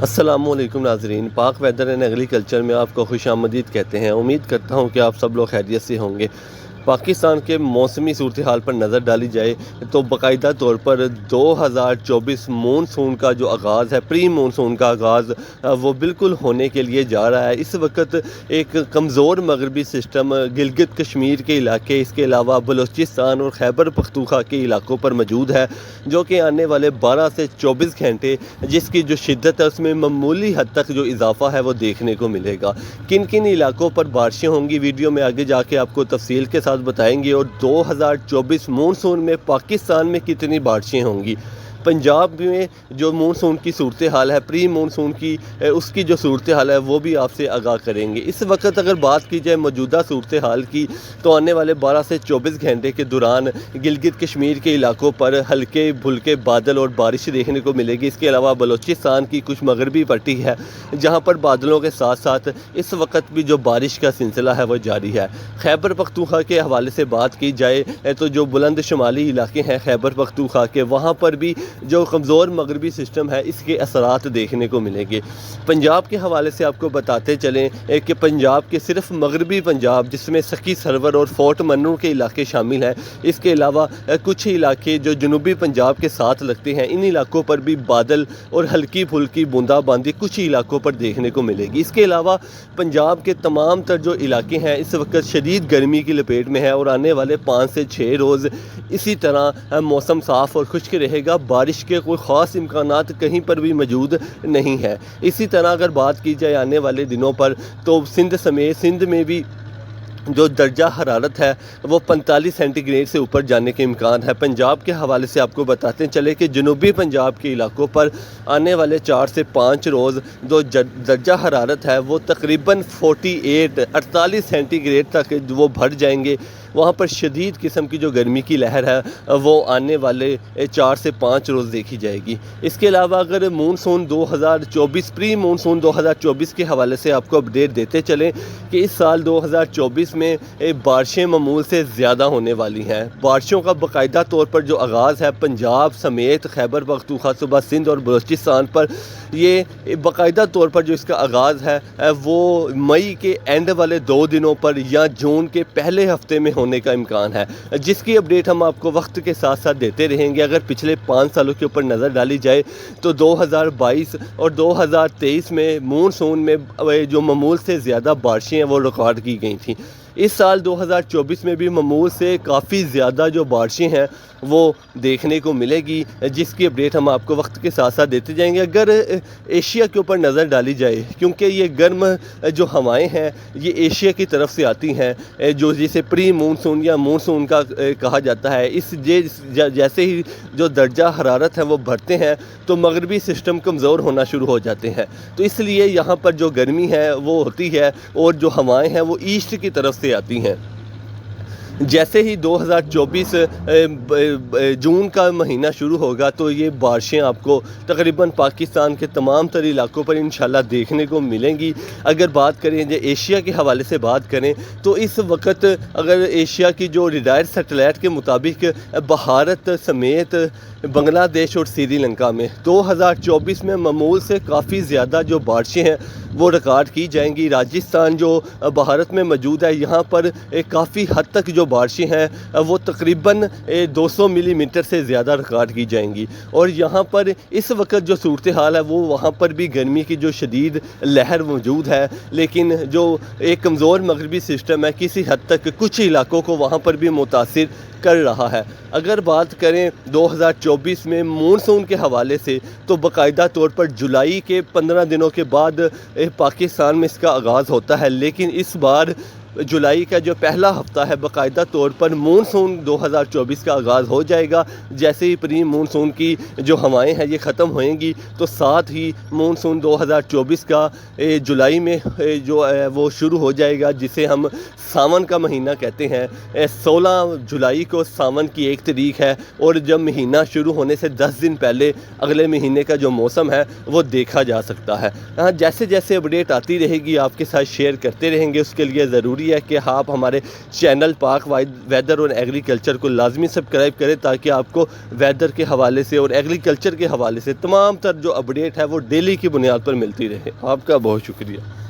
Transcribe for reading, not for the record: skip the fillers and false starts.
السلام علیکم ناظرین، پاک ویدر اینڈ ایگریکلچر میں آپ کو خوش آمدید کہتے ہیں۔ امید کرتا ہوں کہ آپ سب لوگ خیریت سے ہوں گے۔ پاکستان کے موسمی صورتحال پر نظر ڈالی جائے تو باقاعدہ طور پر 2024 مونسون کا جو آغاز ہے، پری مونسون کا آغاز وہ بالکل ہونے کے لیے جا رہا ہے۔ اس وقت ایک کمزور مغربی سسٹم گلگت کشمیر کے علاقے، اس کے علاوہ بلوچستان اور خیبر پختونخوا کے علاقوں پر موجود ہے، جو کہ آنے والے 12 سے 24 گھنٹے جس کی جو شدت ہے اس میں معمولی حد تک جو اضافہ ہے وہ دیکھنے کو ملے گا۔ کن کن علاقوں پر بارشیں ہوں گی، ویڈیو میں آگے جا کے آپ کو تفصیل کے ساتھ بتائیں گے، اور 2024 مونسون میں پاکستان میں کتنی بارشیں ہوں گی۔ پنجاب میں جو مونسون کی صورتحال ہے، پری مونسون کی اس کی جو صورتحال ہے وہ بھی آپ سے آگاہ کریں گے۔ اس وقت اگر بات کی جائے موجودہ صورتحال کی تو آنے والے 12 سے 24 گھنٹے کے دوران گلگت کشمیر کے علاقوں پر ہلکے پھلکے بادل اور بارش دیکھنے کو ملے گی۔ اس کے علاوہ بلوچستان کی کچھ مغربی پٹی ہے جہاں پر بادلوں کے ساتھ ساتھ اس وقت بھی جو بارش کا سلسلہ ہے وہ جاری ہے۔ خیبر پختونخوا کے حوالے سے بات کی جائے تو جو بلند شمالی علاقے ہیں خیبر پختونخوا کے، وہاں پر بھی جو کمزور مغربی سسٹم ہے اس کے اثرات دیکھنے کو ملیں گے۔ پنجاب کے حوالے سے آپ کو بتاتے چلیں کہ پنجاب کے صرف مغربی پنجاب، جس میں سکی سرور اور فورٹ منو کے علاقے شامل ہیں، اس کے علاوہ کچھ علاقے جو جنوبی پنجاب کے ساتھ لگتے ہیں، ان علاقوں پر بھی بادل اور ہلکی پھلکی بوندا باندی کچھ علاقوں پر دیکھنے کو ملے گی۔ اس کے علاوہ پنجاب کے تمام تر جو علاقے ہیں اس وقت شدید گرمی کی لپیٹ میں ہیں، اور آنے والے 5 سے 6 روز اسی طرح موسم صاف اور خشک رہے گا۔ بارش کے کوئی خاص امکانات کہیں پر بھی موجود نہیں ہے۔ اسی طرح اگر بات کی جائے آنے والے دنوں پر تو سندھ سمیت سندھ میں بھی جو درجہ حرارت ہے وہ 45 سینٹی گریڈ سے اوپر جانے کے امکان ہے۔ پنجاب کے حوالے سے آپ کو بتاتے چلے کہ جنوبی پنجاب کے علاقوں پر آنے والے 4 سے 5 روز جو درجہ حرارت ہے وہ تقریباً 48 سینٹی گریڈ تک وہ بڑھ جائیں گے۔ وہاں پر شدید قسم کی جو گرمی کی لہر ہے وہ آنے والے 4 سے 5 روز دیکھی جائے گی۔ اس کے علاوہ اگر مونسون 2024 پری مونسون 2024 کے حوالے سے آپ کو اپڈیٹ دیتے چلیں کہ اس سال 2024 میں بارشیں معمول سے زیادہ ہونے والی ہیں۔ بارشوں کا باقاعدہ طور پر جو آغاز ہے پنجاب سمیت خیبر پختونخوا، صوبہ سندھ اور بلوچستان پر، یہ باقاعدہ طور پر جو اس کا آغاز ہے وہ مئی کے اینڈ والے 2 دنوں پر یا جون کے پہلے ہفتے میں ہونے کا امکان ہے، جس کی اپڈیٹ ہم آپ کو وقت کے ساتھ ساتھ دیتے رہیں گے۔ اگر پچھلے 5 سالوں کے اوپر نظر ڈالی جائے تو 2022 اور 2023 میں مونسون میں جو معمول سے زیادہ بارشیں ہیں وہ ریکارڈ کی گئی تھیں۔ اس سال 2024 میں بھی معمول سے کافی زیادہ جو بارشیں ہیں وہ دیکھنے کو ملے گی، جس کی اپڈیٹ ہم آپ کو وقت کے ساتھ ساتھ دیتے جائیں گے۔ اگر ایشیا کے اوپر نظر ڈالی جائے، کیونکہ یہ گرم جو ہوائیں ہیں یہ ایشیا کی طرف سے آتی ہیں، جو جسے پری مونسون یا مونسون کا کہا جاتا ہے، جیسے ہی جو درجہ حرارت ہے وہ بڑھتے ہیں تو مغربی سسٹم کمزور ہونا شروع ہو جاتے ہیں، تو اس لیے یہاں پر جو گرمی ہے وہ ہوتی ہے اور جو ہوائیں ہیں وہ ایسٹ کی طرف سے آتی ہیں۔ جیسے ہی 2024 جون کا مہینہ شروع ہوگا تو یہ بارشیں آپ کو تقریباً پاکستان کے تمام تر علاقوں پر انشاءاللہ دیکھنے کو ملیں گی۔ اگر بات کریں جو ایشیا کے حوالے سے بات کریں تو اس وقت اگر ایشیا کی جو ریڈائر سیٹلائٹ کے مطابق بھارت سمیت بنگلہ دیش اور سری لنکا میں 2024 میں معمول سے کافی زیادہ جو بارشیں ہیں وہ ریکارڈ کی جائیں گی۔ راجستھان جو بھارت میں موجود ہے یہاں پر کافی حد تک جو بارشیں ہیں وہ تقریباً 200 ملی میٹر سے زیادہ ریکارڈ کی جائیں گی، اور یہاں پر اس وقت جو صورتحال ہے وہ وہاں پر بھی گرمی کی جو شدید لہر موجود ہے، لیکن جو ایک کمزور مغربی سسٹم ہے کسی حد تک کچھ علاقوں کو وہاں پر بھی متاثر کر رہا ہے۔ اگر بات کریں 2024 میں مونسون کے حوالے سے تو باقاعدہ طور پر جولائی کے 15 دنوں کے بعد پاکستان میں اس کا آغاز ہوتا ہے، لیکن اس بار جولائی کا جو پہلا ہفتہ ہے باقاعدہ طور پر مونسون 2024 کا آغاز ہو جائے گا۔ جیسے ہی پری مونسون کی جو ہوائیں ہیں یہ ختم ہوئیں گی تو ساتھ ہی مونسون 2024 کا جولائی میں جو وہ شروع ہو جائے گا، جسے ہم ساون کا مہینہ کہتے ہیں۔ 16 جولائی کو ساون کی 1 تاریخ ہے، اور جب مہینہ شروع ہونے سے 10 دن پہلے اگلے مہینے کا جو موسم ہے وہ دیکھا جا سکتا ہے۔ جیسے جیسے اپڈیٹ آتی رہے گی آپ کے ساتھ شیئر کرتے رہیں گے۔ اس کے لیے ضروری ضروری ہے کہ آپ ہمارے چینل پاک ویدر اور ایگریکلچر کو لازمی سبسکرائب کریں تاکہ آپ کو ویدر کے حوالے سے اور ایگریکلچر کے حوالے سے تمام تر جو اپڈیٹ ہے وہ ڈیلی کی بنیاد پر ملتی رہے۔ آپ کا بہت شکریہ۔